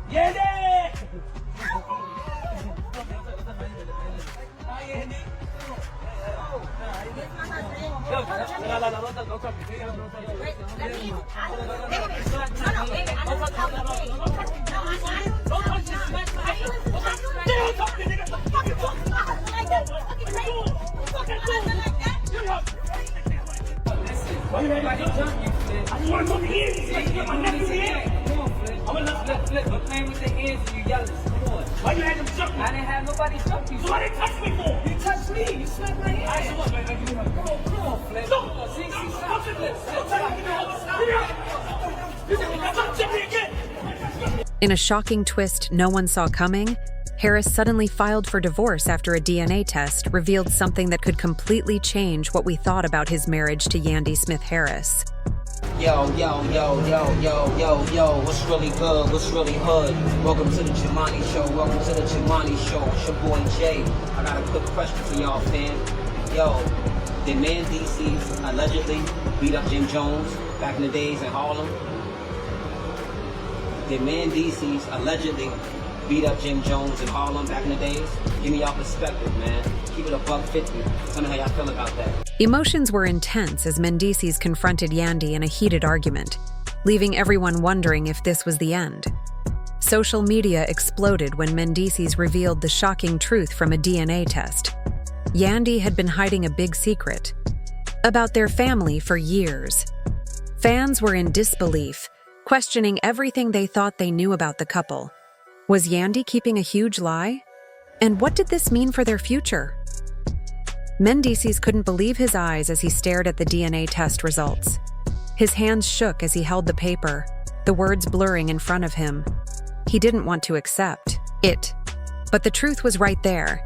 Yandy! Hi, Yandy. Yo, don't touch me. Why you like that? I just want to go to the end. My nephew's here. I'm gonna flip. I'm playing with the hands and you yelling. Come on. Why you had them jump me? I didn't have nobody jump you. So why they touch me for? You touched me. You slapped my hand. I just want to come on, Flip. Come on, see, stop. Flip. In a shocking twist no one saw coming, Harris suddenly filed for divorce after a DNA test revealed something that could completely change what we thought about his marriage to Yandy Smith Harris. Yo, what's really good, what's really hood? Welcome to the Jimani Show, It's your boy Jay. I got a quick question for y'all, fam. Yo, did Mendeecees allegedly beat up Jim Jones back in the days in Harlem? Did Mendeecees allegedly beat up Jim Jones in Harlem back in the days? Give me y'all perspective, man. Keep it a $1.50. Tell me how y'all feel about that. Emotions were intense as Mendeecees confronted Yandy in a heated argument, leaving everyone wondering if this was the end. Social media exploded when Mendeecees revealed the shocking truth from a DNA test. Yandy had been hiding a big secret about their family for years. Fans were in disbelief, questioning everything they thought they knew about the couple. Was Yandy keeping a huge lie? And what did this mean for their future? Mendeecees couldn't believe his eyes as he stared at the DNA test results. His hands shook as he held the paper, the words blurring in front of him. He didn't want to accept it. But the truth was right there.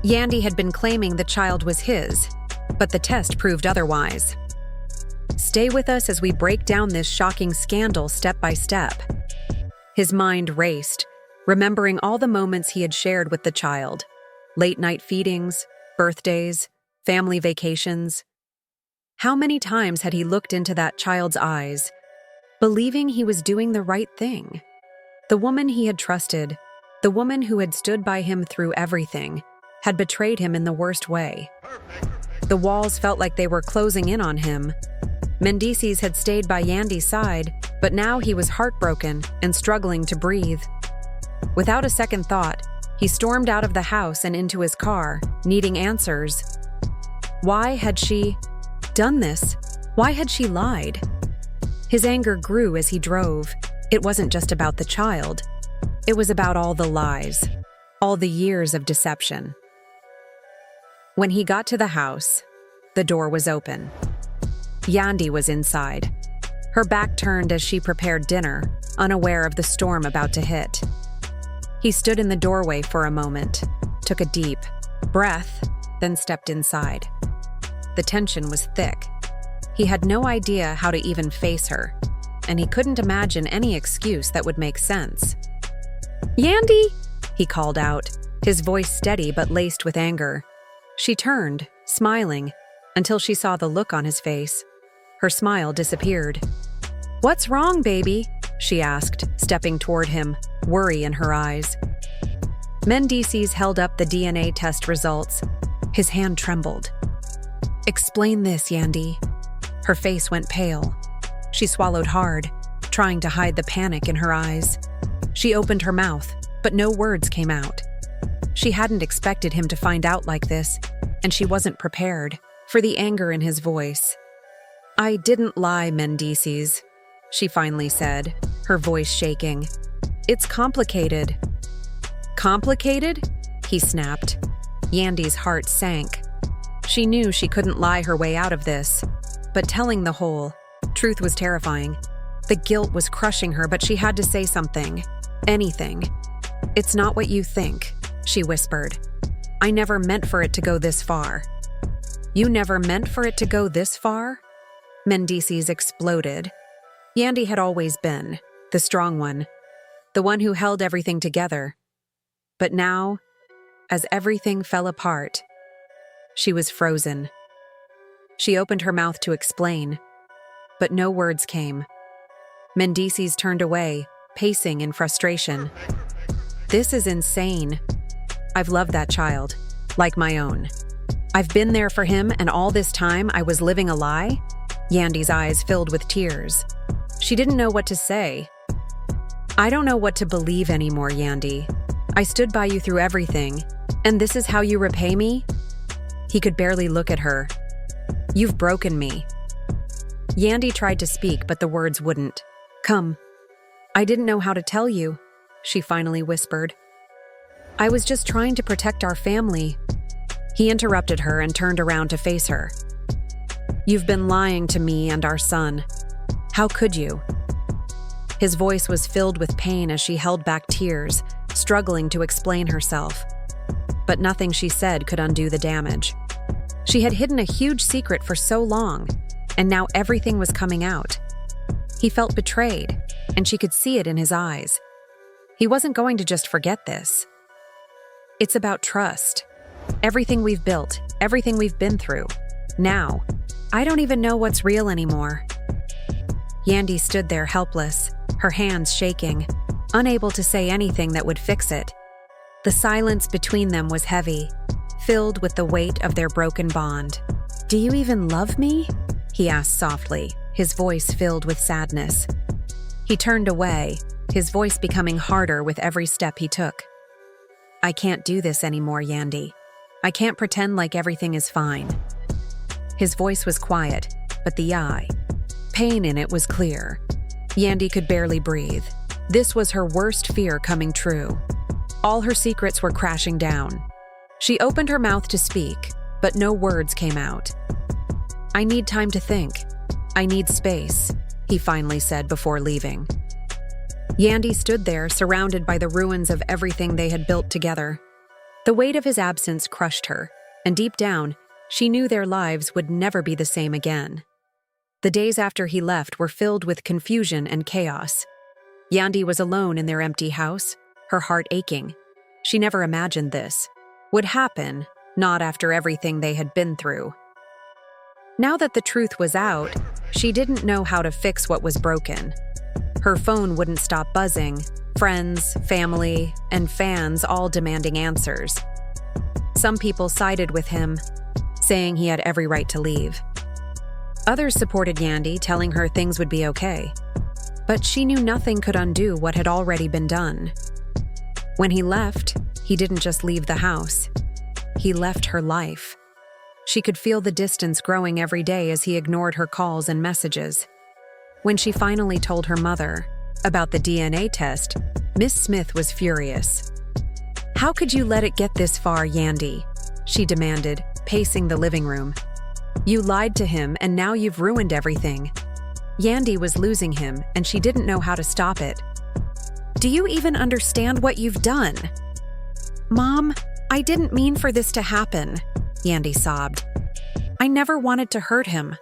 Yandy had been claiming the child was his, but the test proved otherwise. Stay with us as we break down this shocking scandal step by step. His mind raced, remembering all the moments he had shared with the child. Late-night feedings, birthdays, family vacations. How many times had he looked into that child's eyes, believing he was doing the right thing? The woman he had trusted, the woman who had stood by him through everything, had betrayed him in the worst way. The walls felt like they were closing in on him. Mendeecees had stayed by Yandy's side, but now he was heartbroken and struggling to breathe. Without a second thought, he stormed out of the house and into his car, needing answers. Why had she done this? Why had she lied? His anger grew as he drove. It wasn't just about the child. It was about all the lies, all the years of deception. When he got to the house, the door was open. Yandy was inside, her back turned as she prepared dinner, unaware of the storm about to hit. He stood in the doorway for a moment, took a deep breath, then stepped inside. The tension was thick. He had no idea how to even face her, and he couldn't imagine any excuse that would make sense. "Yandy!" he called out, his voice steady but laced with anger. She turned, smiling, until she saw the look on his face. Her smile disappeared. "What's wrong, baby?" she asked, stepping toward him, worry in her eyes. Mendeecees held up the DNA test results. His hand trembled. "Explain this, Yandy." Her face went pale. She swallowed hard, trying to hide the panic in her eyes. She opened her mouth, but no words came out. She hadn't expected him to find out like this, and she wasn't prepared for the anger in his voice. "I didn't lie, Mendeecees," she finally said, her voice shaking. "It's complicated." "Complicated?" he snapped. Yandy's heart sank. She knew she couldn't lie her way out of this, but telling the whole truth was terrifying. The guilt was crushing her, but she had to say something. Anything. "It's not what you think," she whispered. "I never meant for it to go this far." "You never meant for it to go this far?" Mendeecees exploded. Yandy had always been the strong one, the one who held everything together. But now, as everything fell apart, she was frozen. She opened her mouth to explain, but no words came. Mendeecees turned away, pacing in frustration. This is insane. I've loved that child, like my own. I've been there for him, and all this time I was living a lie? Yandy's eyes filled with tears. She didn't know what to say. I don't know what to believe anymore, Yandy. I stood by you through everything, and this is how you repay me? He could barely look at her. You've broken me. Yandy tried to speak, but the words wouldn't. Come. I didn't know how to tell you, she finally whispered. I was just trying to protect our family. He interrupted her and turned around to face her. You've been lying to me and our son. How could you? His voice was filled with pain as she held back tears, struggling to explain herself. But nothing she said could undo the damage. She had hidden a huge secret for so long, and now everything was coming out. He felt betrayed, and she could see it in his eyes. He wasn't going to just forget this. It's about trust. Everything we've built, everything we've been through. Now, I don't even know what's real anymore. Yandy stood there helpless, her hands shaking, unable to say anything that would fix it. The silence between them was heavy, filled with the weight of their broken bond. Do you even love me? He asked softly, his voice filled with sadness. He turned away, his voice becoming harder with every step he took. I can't do this anymore, Yandy. I can't pretend like everything is fine. His voice was quiet, but the pain in it was clear. Yandy could barely breathe. This was her worst fear coming true. All her secrets were crashing down. She opened her mouth to speak, but no words came out. I need time to think. I need space, he finally said before leaving. Yandy stood there, surrounded by the ruins of everything they had built together. The weight of his absence crushed her, and deep down, she knew their lives would never be the same again. The days after he left were filled with confusion and chaos. Yandy was alone in their empty house, her heart aching. She never imagined this would happen, not after everything they had been through. Now that the truth was out, she didn't know how to fix what was broken. Her phone wouldn't stop buzzing, friends, family, and fans all demanding answers. Some people sided with him, saying he had every right to leave. Others supported Yandy, telling her things would be okay. But she knew nothing could undo what had already been done. When he left, he didn't just leave the house. He left her life. She could feel the distance growing every day as he ignored her calls and messages. When she finally told her mother about the DNA test, Miss Smith was furious. How could you let it get this far, Yandy? She demanded, pacing the living room. You lied to him, and now you've ruined everything. Yandy was losing him, and she didn't know how to stop it. Do you even understand what you've done? Mom, I didn't mean for this to happen, Yandy sobbed. I never wanted to hurt him.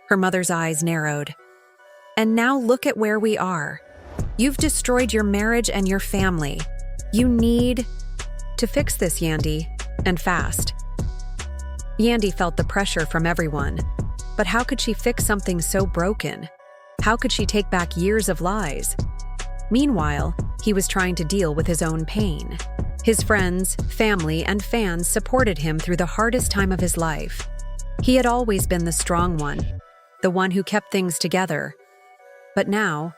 Her mother's eyes narrowed. And now look at where we are. You've destroyed your marriage and your family. You need to fix this, Yandy, and fast. Yandy felt the pressure from everyone. But how could she fix something so broken? How could she take back years of lies? Meanwhile, he was trying to deal with his own pain. His friends, family, and fans supported him through the hardest time of his life. He had always been the strong one, the one who kept things together. But now,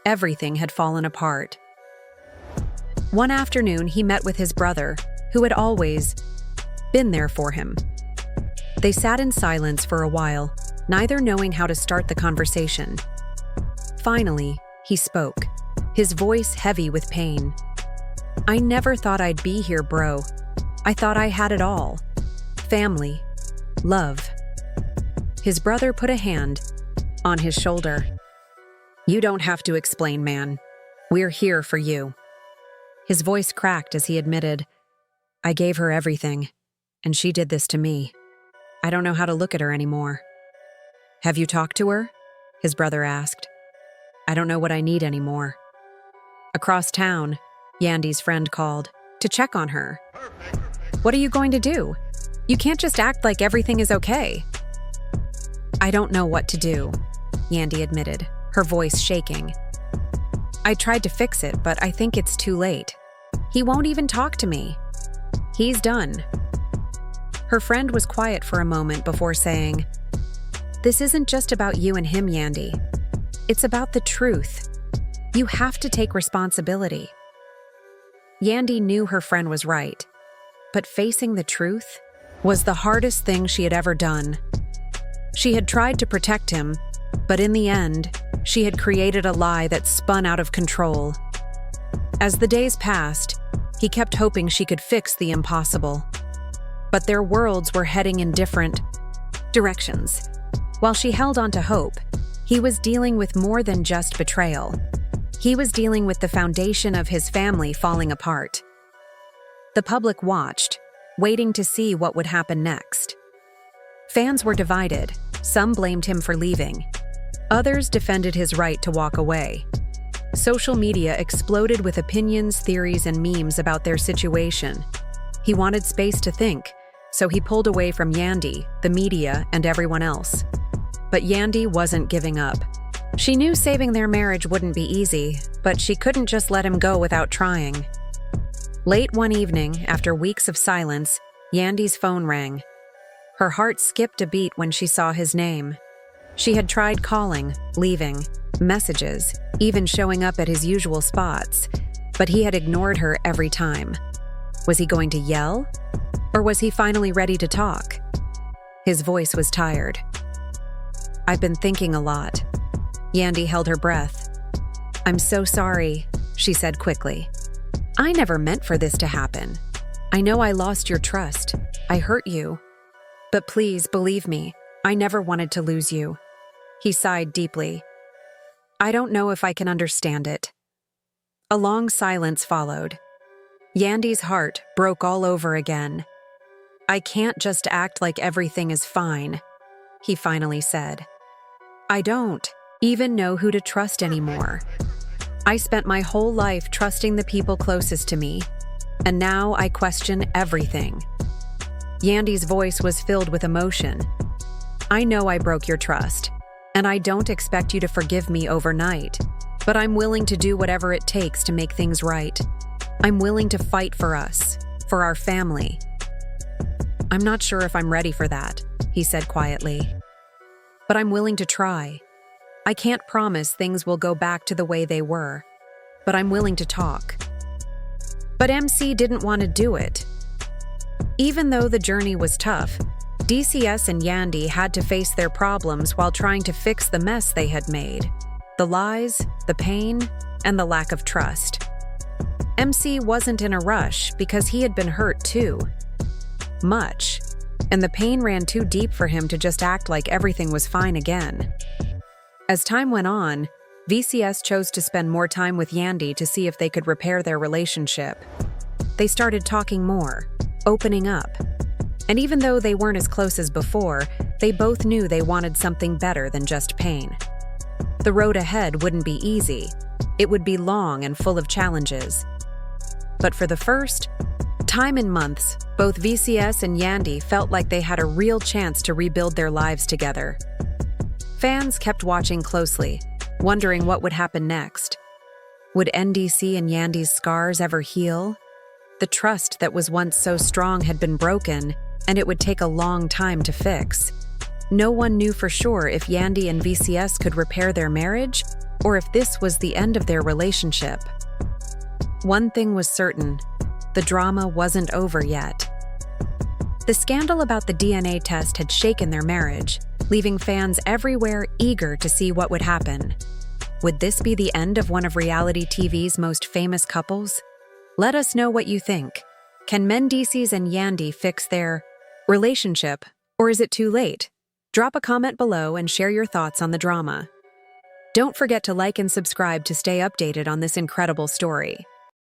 everything had fallen apart. One afternoon, he met with his brother, who had always been there for him. They sat in silence for a while, neither knowing how to start the conversation. Finally, he spoke, his voice heavy with pain. I never thought I'd be here, bro. I thought I had it all. Family. Love. His brother put a hand on his shoulder. You don't have to explain, man. We're here for you. His voice cracked as he admitted, I gave her everything, and she did this to me. I don't know how to look at her anymore. Have you talked to her? His brother asked. I don't know what I need anymore. Across town, Yandy's friend called to check on her. What are you going to do? You can't just act like everything is okay. I don't know what to do, Yandy admitted, her voice shaking. I tried to fix it, but I think it's too late. He won't even talk to me. He's done. Her friend was quiet for a moment before saying, "This isn't just about you and him, Yandy. It's about the truth. You have to take responsibility." Yandy knew her friend was right, but facing the truth was the hardest thing she had ever done. She had tried to protect him, but in the end, she had created a lie that spun out of control. As the days passed, he kept hoping she could fix the impossible. But their worlds were heading in different directions. While she held on to hope, he was dealing with more than just betrayal. He was dealing with the foundation of his family falling apart. The public watched, waiting to see what would happen next. Fans were divided. Some blamed him for leaving. Others defended his right to walk away. Social media exploded with opinions, theories, and memes about their situation. He wanted space to think, so he pulled away from Yandy, the media, and everyone else. But Yandy wasn't giving up. She knew saving their marriage wouldn't be easy, but she couldn't just let him go without trying. Late one evening, after weeks of silence, Yandy's phone rang. Her heart skipped a beat when she saw his name. She had tried calling, leaving, messages, even showing up at his usual spots, but he had ignored her every time. Was he going to yell? Or was he finally ready to talk? His voice was tired. "I've been thinking a lot." Yandy held her breath. "I'm so sorry," she said quickly. "I never meant for this to happen. I know I lost your trust. I hurt you. But please believe me, I never wanted to lose you." He sighed deeply. "I don't know if I can understand it." A long silence followed. Yandy's heart broke all over again. "I can't just act like everything is fine," he finally said. "I don't even know who to trust anymore. I spent my whole life trusting the people closest to me, and now I question everything." Yandy's voice was filled with emotion. "I know I broke your trust, and I don't expect you to forgive me overnight, but I'm willing to do whatever it takes to make things right. I'm willing to fight for us, for our family." "I'm not sure if I'm ready for that," he said quietly. "But I'm willing to try. I can't promise things will go back to the way they were, but I'm willing to talk." But MC didn't want to do it. Even though the journey was tough, DCS and Yandy had to face their problems while trying to fix the mess they had made. The lies, the pain, and the lack of trust. MC wasn't in a rush because he had been hurt too. Much. And the pain ran too deep for him to just act like everything was fine again. As time went on, VCS chose to spend more time with Yandy to see if they could repair their relationship. They started talking more, opening up. And even though they weren't as close as before, they both knew they wanted something better than just pain. The road ahead wouldn't be easy. It would be long and full of challenges. But for the first time in months, both VCS and Yandy felt like they had a real chance to rebuild their lives together. Fans kept watching closely, wondering what would happen next. Would NDC and Yandy's scars ever heal? The trust that was once so strong had been broken, and it would take a long time to fix. No one knew for sure if Yandy and VCS could repair their marriage, or if this was the end of their relationship. One thing was certain: the drama wasn't over yet. The scandal about the DNA test had shaken their marriage, leaving fans everywhere eager to see what would happen. Would this be the end of one of reality TV's most famous couples? Let us know what you think. Can Mendeecees and Yandy fix their relationship, or is it too late? Drop a comment below and share your thoughts on the drama. Don't forget to like and subscribe to stay updated on this incredible story.